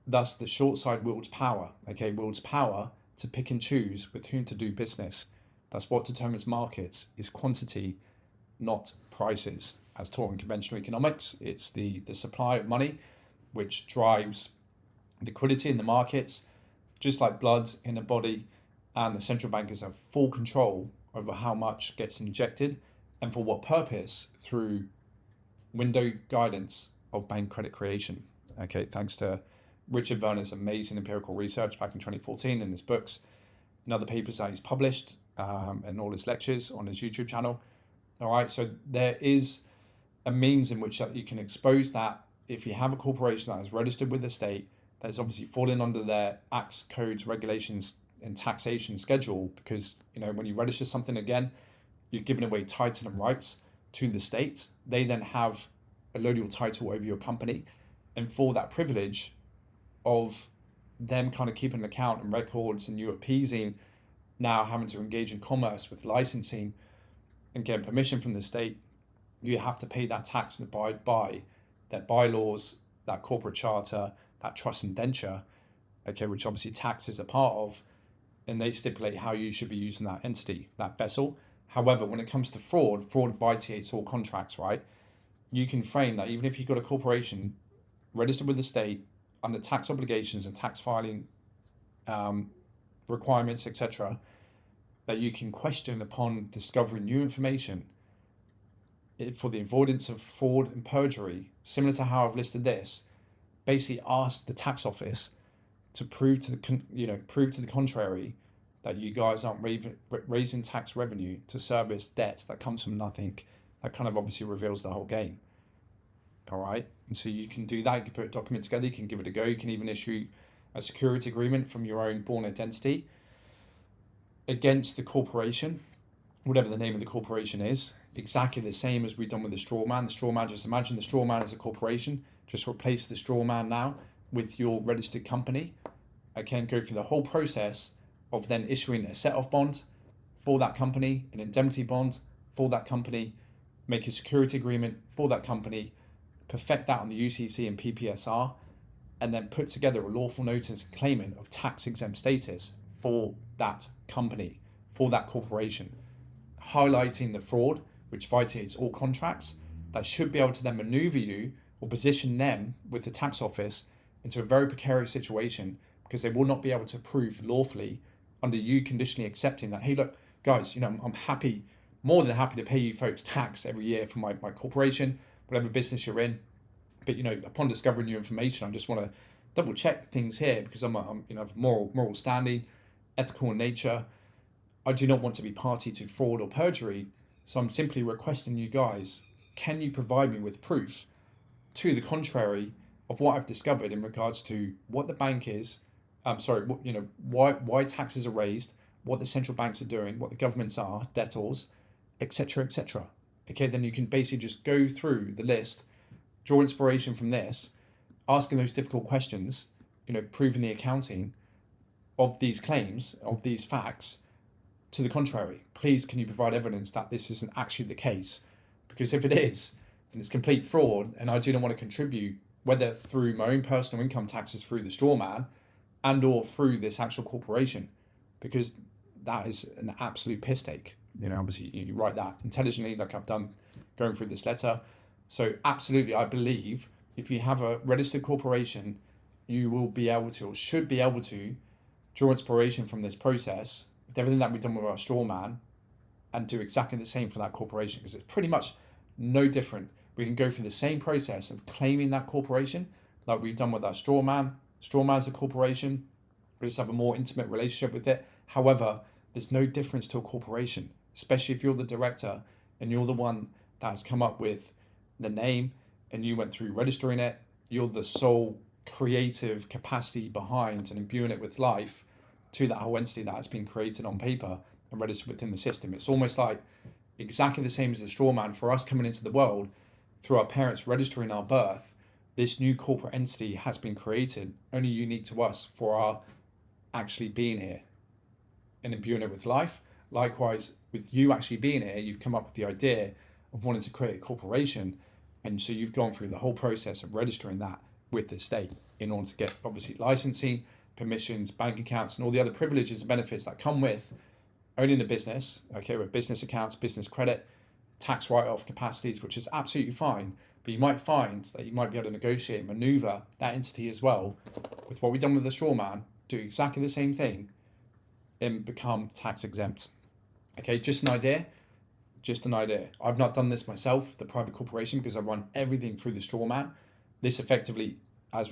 thus the short side wields power. Okay, wields power to pick and choose with whom to do business. That's what determines markets, is quantity, not prices. As taught in conventional economics, it's the supply of money which drives liquidity in the markets, just like blood in a body, and the central bankers have full control over how much gets injected and for what purpose through window guidance of bank credit creation. Okay, thanks to Richard Werner's amazing empirical research back in 2014 in his books and other papers that he's published, and all his lectures on his YouTube channel. All right, so there is a means in which that you can expose that if you have a corporation that is registered with the state, that is obviously falling under their acts, codes, regulations, and taxation schedule, because when you register something again, you're giving away title and rights to the state. They then have a allodial title over your company, and for that privilege of them kind of keeping an account and records and you appeasing now having to engage in commerce with licensing and getting permission from the state, you have to pay that tax and abide by their bylaws, that corporate charter, that trust indenture, okay, which obviously tax is a part of, and they stipulate how you should be using that entity, that vessel. However, when it comes to fraud vitiates all contracts, right? You can frame that even if you've got a corporation registered with the state under tax obligations and tax filing requirements, etc., that you can question upon discovering new information for the avoidance of fraud and perjury, similar to how I've listed this, basically ask the tax office to prove to the contrary that you guys aren't raising tax revenue to service debts that comes from nothing. That kind of obviously reveals the whole game. All right, and so you can do that. You can put a document together. You can give it a go. You can even issue a security agreement from your own born identity against the corporation, whatever the name of the corporation is. Exactly the same as we've done with the straw man. The straw man, just imagine the straw man as a corporation. Just replace the straw man now with your registered company. Okay, and go through the whole process of then issuing a set-off bond for that company, an indemnity bond for that company, make a security agreement for that company, perfect that on the UCC and PPSR, and then put together a lawful notice and claimant of tax exempt status for that company, for that corporation, highlighting the fraud, which violates all contracts. That should be able to then maneuver you or position them with the tax office into a very precarious situation, because they will not be able to prove lawfully under you conditionally accepting that, hey, look, guys, I'm happy, more than happy to pay you folks tax every year for my corporation, whatever business you're in. But, upon discovering new information, I just want to double check things here, because I'm of moral standing, ethical in nature. I do not want to be party to fraud or perjury. So I'm simply requesting you guys, can you provide me with proof to the contrary of what I've discovered in regards to what the bank is, why taxes are raised, what the central banks are doing, what the governments are, debtors, etc., etc. Okay, then you can basically just go through the list, draw inspiration from this, asking those difficult questions, proving the accounting of these claims, of these facts, to the contrary. Please, can you provide evidence that this isn't actually the case? Because if it is, then it's complete fraud, and I do not want to contribute, whether through my own personal income taxes through the straw man and or through this actual corporation, because that is an absolute piss take. Obviously you write that intelligently, like I've done going through this letter. So absolutely, I believe if you have a registered corporation, you will be able to, or should be able to, draw inspiration from this process with everything that we've done with our straw man, and do exactly the same for that corporation, because it's pretty much no different. We can go through the same process of claiming that corporation like we've done with our straw man. Straw man's a corporation. We just have a more intimate relationship with it. However, there's no difference to a corporation, especially if you're the director and you're the one that has come up with the name and you went through registering it. You're the sole creative capacity behind and imbuing it with life to that whole entity that has been created on paper and registered within the system. It's almost like exactly the same as the straw man for us coming into the world through our parents registering our birth. This new corporate entity has been created, only unique to us, for our actually being here and imbuing it with life. Likewise, with you actually being here, you've come up with the idea of wanting to create a corporation, and so you've gone through the whole process of registering that with the state in order to get obviously licensing, permissions, bank accounts, and all the other privileges and benefits that come with owning a business, okay, with business accounts, business credit, tax write-off capacities, which is absolutely fine. But you might find that you might be able to negotiate and maneuver that entity as well with what we've done with the straw man, do exactly the same thing and become tax exempt. Okay, just an idea. I've not done this myself, the private corporation, because I run everything through the straw man. This effectively, as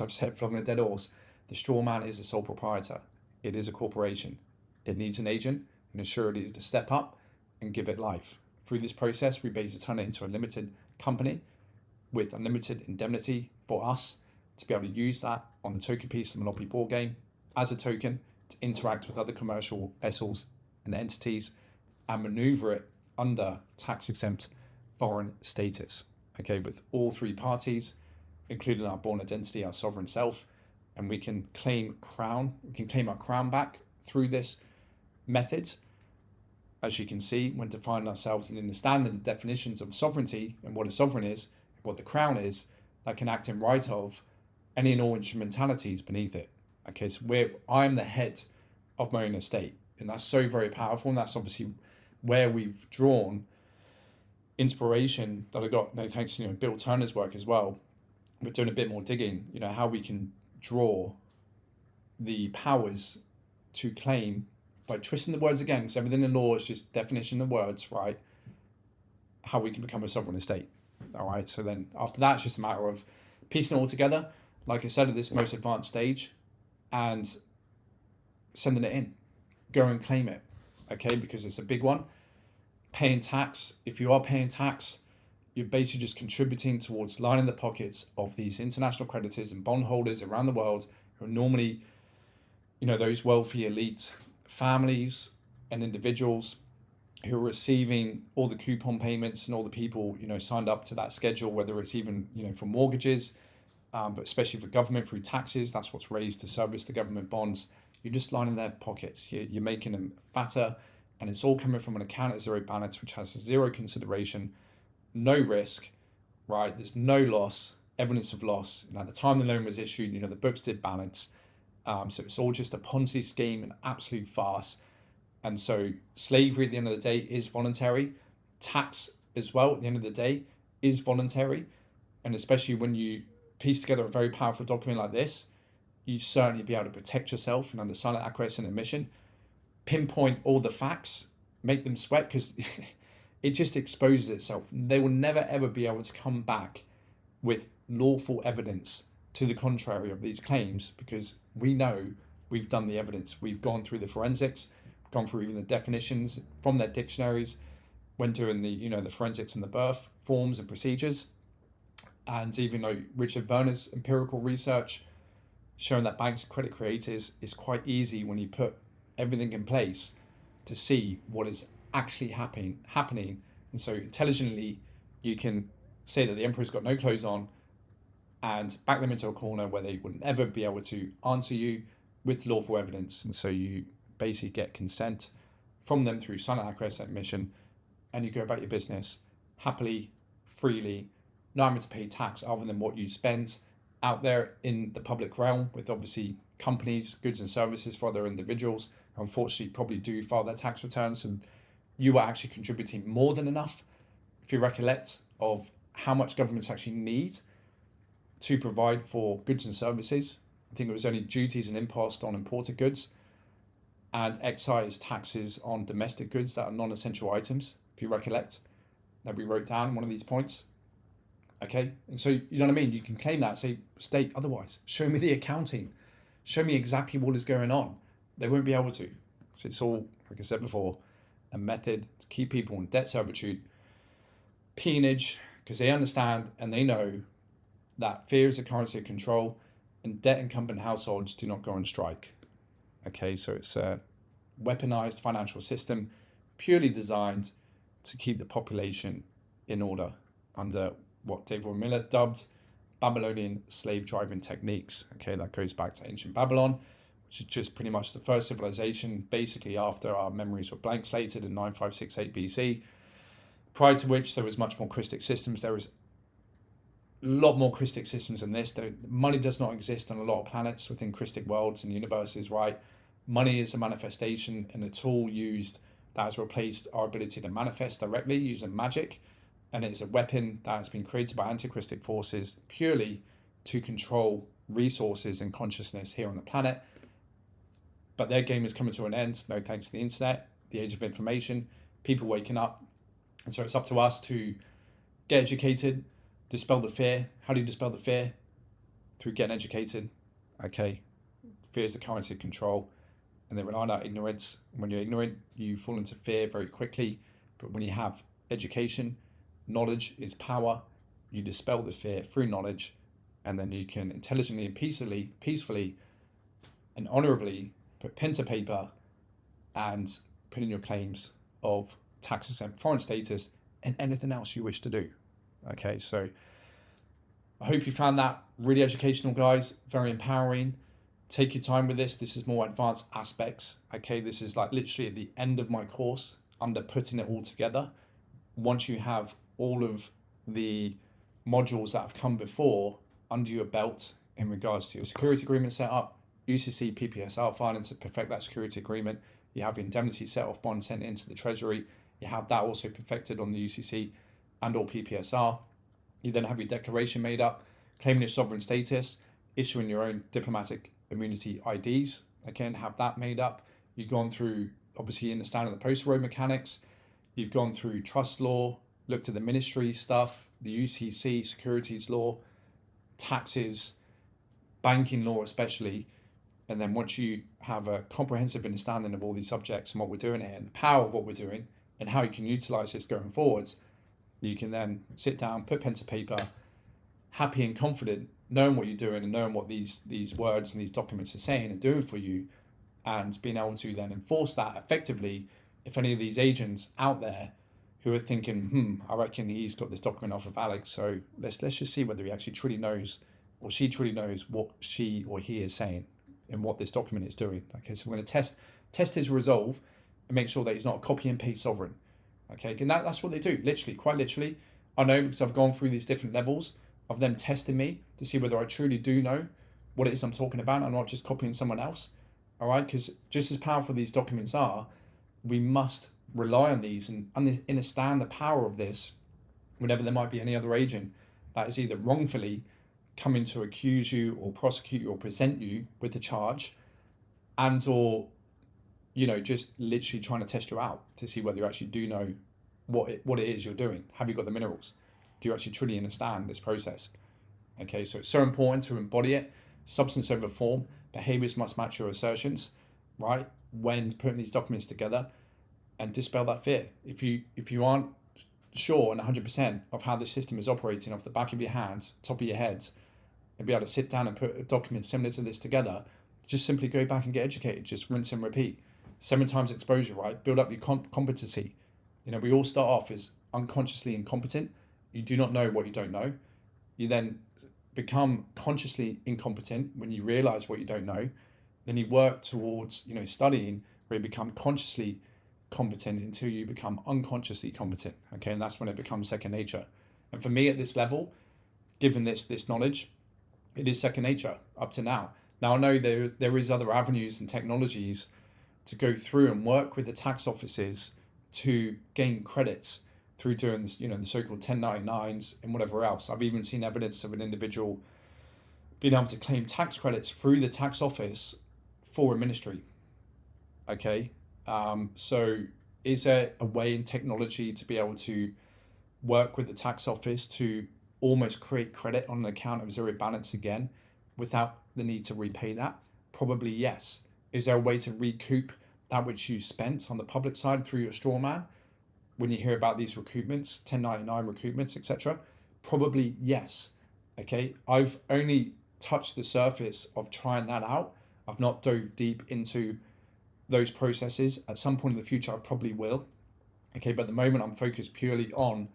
I've said from a dead horse, the straw man is a sole proprietor. It is a corporation. It needs an agent and a surety to step up and give it life. Through this process, we basically turn it into a limited company with unlimited indemnity for us to be able to use that on the token piece of the Monopoly board game as a token to interact with other commercial vessels and entities and maneuver it under tax exempt foreign status. Okay, with all three parties, including our born identity, our sovereign self, and we can claim our crown back through this method. As you can see, when defining ourselves and understanding the definitions of sovereignty and what a sovereign is, what the crown is, that can act in right of any and all instrumentalities beneath it. Okay, so I am the head of my own estate, and that's so very powerful, and that's obviously where we've drawn inspiration that I got, no thanks to Bill Turner's work as well. We're doing a bit more digging, how we can draw the powers to claim by twisting the words again, because everything in law is just definition of words, right? How we can become a sovereign estate. All right. So then after that, it's just a matter of piecing it all together, like I said, at this most advanced stage, and sending it in. Go and claim it, okay? Because it's a big one. Paying tax. If you are paying tax, you're basically just contributing towards lining the pockets of these international creditors and bondholders around the world who are normally, those wealthy elite families and individuals who are receiving all the coupon payments and all the people, signed up to that schedule, whether it's even, for mortgages, but especially for government through taxes. That's what's raised to service the government bonds. You're just lining their pockets. You're making them fatter, and it's all coming from an account at zero balance, which has zero consideration, no risk, right? There's no loss, evidence of loss. And at the time the loan was issued, the books did balance. So it's all just a Ponzi scheme, an absolute farce. And so slavery at the end of the day is voluntary. Tax as well at the end of the day is voluntary. And especially when you piece together a very powerful document like this, you certainly be able to protect yourself and under silent acquiescence and admission, pinpoint all the facts, make them sweat, because it just exposes itself. They will never ever be able to come back with lawful evidence to the contrary of these claims, because we know we've done the evidence. We've gone through the forensics, gone through even the definitions from their dictionaries, went doing the forensics and the birth forms and procedures. And even though Richard Werner's empirical research showing that banks and credit creators is quite easy when you put everything in place to see what is actually happening. And so intelligently, you can say that the emperor's got no clothes on and back them into a corner where they would never be able to answer you with lawful evidence. And so you basically get consent from them through silent acquiescence and admission, and you go about your business happily, freely, not having to pay tax other than what you spend out there in the public realm with obviously companies, goods and services for other individuals. Unfortunately, probably do file their tax returns, and you are actually contributing more than enough, if you recollect, of how much governments actually need to provide for goods and services. I think it was only duties and imposts on imported goods and excise taxes on domestic goods that are non-essential items, if you recollect, that we wrote down one of these points. Okay, and so you know what I mean? You can claim that, say, state otherwise. Show me the accounting. Show me exactly what is going on. They won't be able to. So it's all, like I said before, a method to keep people in debt servitude, peonage, because they understand and they know that fear is a currency of control, and debt incumbent households do not go on strike. Okay, so it's a weaponized financial system purely designed to keep the population in order under what David Miller dubbed Babylonian slave driving techniques. Okay, that goes back to ancient Babylon, which is just pretty much the first civilization, basically after our memories were blank slated in 9568 BC. Prior to which there was much more Christic systems. There was a lot more Christic systems than this. Money does not exist on a lot of planets within Christic worlds and universes, right? Money is a manifestation and a tool used that has replaced our ability to manifest directly using magic. And it's a weapon that has been created by anti-Christic forces purely to control resources and consciousness here on the planet. But their game is coming to an end, no thanks to the internet, the age of information, people waking up. And so it's up to us to get educated, dispel the fear. How do you dispel the fear? Through getting educated. Okay, fear is the currency of control, and they rely on our ignorance. When you're ignorant, you fall into fear very quickly. But when you have education, knowledge is power. You dispel the fear through knowledge, and then you can intelligently and peacefully and honorably put pen to paper and put in your claims of tax exempt foreign status and anything else you wish to do. Okay, so I hope you found that really educational, guys, very empowering. Take your time with this. This is more advanced aspects. Okay, this is like literally at the end of my course under putting it all together. Once you have all of the modules that have come before under your belt in regards to your security agreement setup, UCC PPSR filing to perfect that security agreement, you have your indemnity set-off bond sent into the Treasury, you have that also perfected on the UCC and or PPSR. You then have your declaration made up, claiming your sovereign status, issuing your own diplomatic immunity IDs, again, have that made up. You've gone through, obviously, understanding the post-road mechanics. You've gone through trust law, looked at the ministry stuff, the UCC, securities law, taxes, banking law especially, and then once you have a comprehensive understanding of all these subjects and what we're doing here and the power of what we're doing and how you can utilize this going forwards, you can then sit down, put pen to paper, happy and confident, knowing what you're doing and knowing what these words and these documents are saying and doing for you, and being able to then enforce that effectively. If any of these agents out there who are thinking, I reckon he's got this document off of Alex, so let's just see whether he actually truly knows or she truly knows what she or he is saying and what this document is doing. Okay, so we're going to test his resolve and make sure that he's not a copy and paste sovereign. Okay, and that's what they do, literally, quite literally. I know because I've gone through these different levels of them testing me to see whether I truly do know what it is I'm talking about. I'm not just copying someone else. All right, because just as powerful these documents are, we must rely on these and understand the power of this whenever there might be any other agent that is either wrongfully coming to accuse you or prosecute you or present you with a charge, and or just literally trying to test you out to see whether you actually do know what it is you're doing. Have you got the minerals? Do you actually truly understand this process? Okay, so it's so important to embody it. Substance over form. Behaviors must match your assertions, right? When putting these documents together, and dispel that fear. If you aren't sure and 100% of how the system is operating off the back of your hands, top of your heads, and be able to sit down and put a document similar to this together, just simply go back and get educated. Just rinse and repeat. 7 times exposure, right? Build up your competency. We all start off as unconsciously incompetent. You do not know what you don't know. You then become consciously incompetent when you realize what you don't know. Then you work towards, studying, where you become consciously competent until you become unconsciously competent. Okay, and that's when it becomes second nature. And for me at this level, given this knowledge, it is second nature up to now. Now I know there is other avenues and technologies to go through and work with the tax offices to gain credits through doing this, the so-called 1099s and whatever else. I've even seen evidence of an individual being able to claim tax credits through the tax office for a ministry. Okay, so is there a way in technology to be able to work with the tax office to almost create credit on an account of zero balance again without the need to repay that? Probably yes. Is there a way to recoup that which you spent on the public side through your straw man? When you hear about these recoupments, 1099 recoupments, etc., probably yes. Okay, I've only touched the surface of trying that out. I've not dove deep into those processes. At some point in the future, I probably will. Okay, but at the moment, I'm focused purely on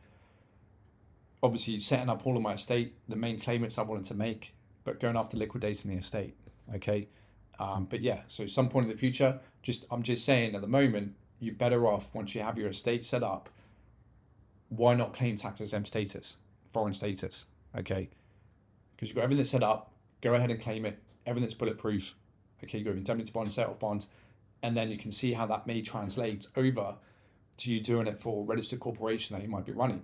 obviously setting up all of my estate, the main claimants I wanted to make, but going after liquidating the estate. Okay, but yeah, so some point in the future, I'm just saying at the moment, you're better off once you have your estate set up. Why not claim tax exempt status, foreign status? Okay, because you've got everything set up. Go ahead and claim it. Everything's bulletproof. Okay, you got indemnity bond, set off bond, and then you can see how that may translate over to you doing it for a registered corporation that you might be running.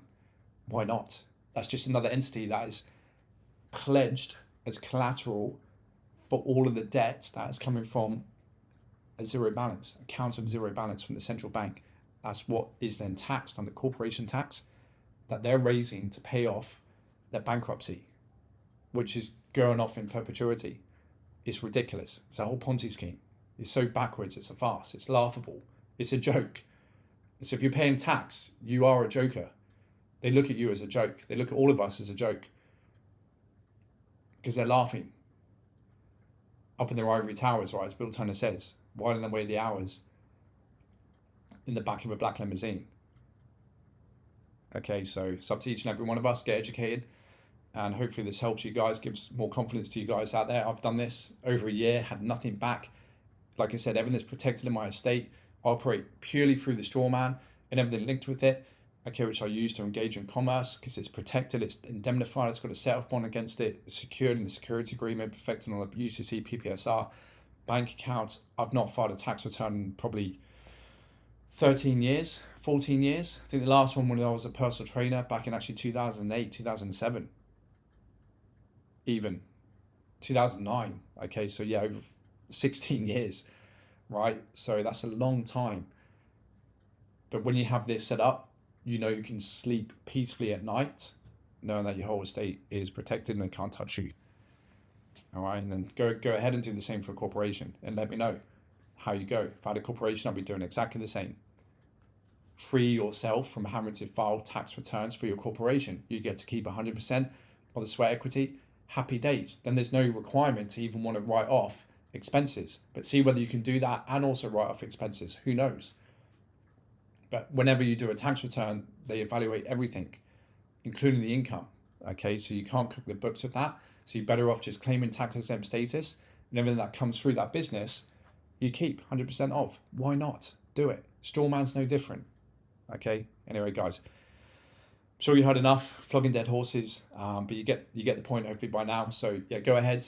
Why not? That's just another entity that is pledged as collateral for all of the debt that is coming from a zero balance, account of zero balance from the central bank. That's what is then taxed under corporation tax that they're raising to pay off their bankruptcy, which is going off in perpetuity. It's ridiculous. It's a whole Ponzi scheme. It's so backwards, it's a farce, it's laughable, it's a joke. So if you're paying tax, you are a joker. They look at you as a joke. They look at all of us as a joke because they're laughing. Up in their ivory towers, right, as Bill Turner says, whiling away the hours in the back of a black limousine. Okay, so it's up to each and every one of us. Get educated, and hopefully this helps you guys, gives more confidence to you guys out there. I've done this over a year, had nothing back. Like I said, everything's protected in my estate. I operate purely through the straw man and everything linked with it, okay, which I use to engage in commerce because it's protected, it's indemnified, it's got a set-off bond against it, it's secured in the security agreement, perfected on the UCC, PPSR, bank accounts. I've not filed a tax return in probably 13 years, 14 years. I think the last one when I was a personal trainer back in actually 2008, 2007, even 2009. Okay, so yeah, over 16 years, right? So that's a long time. But when you have this set up, you know you can sleep peacefully at night knowing that your whole estate is protected and they can't touch you. All right, and then go ahead and do the same for a corporation and let me know how you go. If I had a corporation, I'll be doing exactly the same. Free yourself from having to file tax returns for your corporation. You get to keep 100% of the sweat equity. Happy days. Then there's no requirement to even want to write off expenses. But see whether you can do that and also write off expenses. Who knows? But whenever you do a tax return, they evaluate everything, including the income. Okay, so you can't cook the books with that. So you're better off just claiming tax exempt status, and everything that comes through that business, you keep 100% of. Why not? Do it. Strawman's no different. Okay. Anyway, guys, I'm sure you heard enough flogging dead horses, but you get the point hopefully by now. So yeah, go ahead,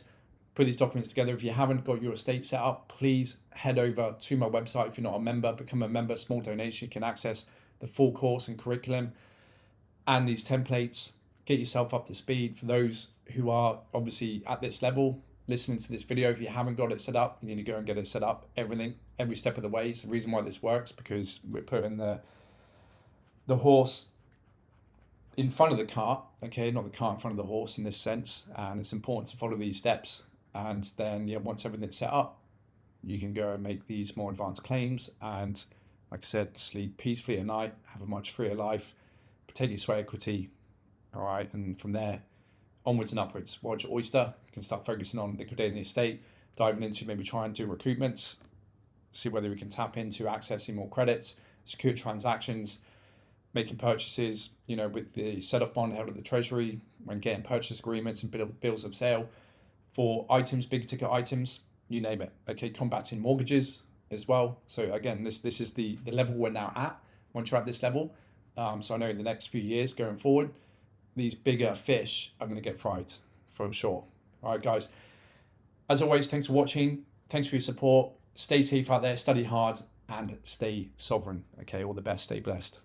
put these documents together. If you haven't got your estate set up, please head over to my website. If you're not a member, become a member. Small donation, you can access the full course and curriculum and these templates. Get yourself up to speed. For those who are obviously at this level, listening to this video, if you haven't got it set up, you need to go and get it set up. Every step of the way. It's the reason why this works, because we're putting the horse in front of the cart, okay, not the cart in front of the horse in this sense. And it's important to follow these steps. And then, yeah, once everything's set up, you can go and make these more advanced claims. And like I said, sleep peacefully at night, have a much freer life, protect your sweat equity. All right, and from there, onwards and upwards. Watch your oyster. You can start focusing on liquidating the estate, diving into maybe trying to do recoupments, see whether we can tap into accessing more credits, secure transactions, making purchases, with the set-off bond held at the Treasury, when getting purchase agreements and bills of sale for items, big ticket items, you name it. Okay, combating mortgages as well. So again, this is the level we're now at. Once you're at this level, so I know in the next few years going forward, these bigger fish are going to get fried for sure. All right, guys. As always, thanks for watching. Thanks for your support. Stay safe out there, study hard, and stay sovereign. Okay, all the best. Stay blessed.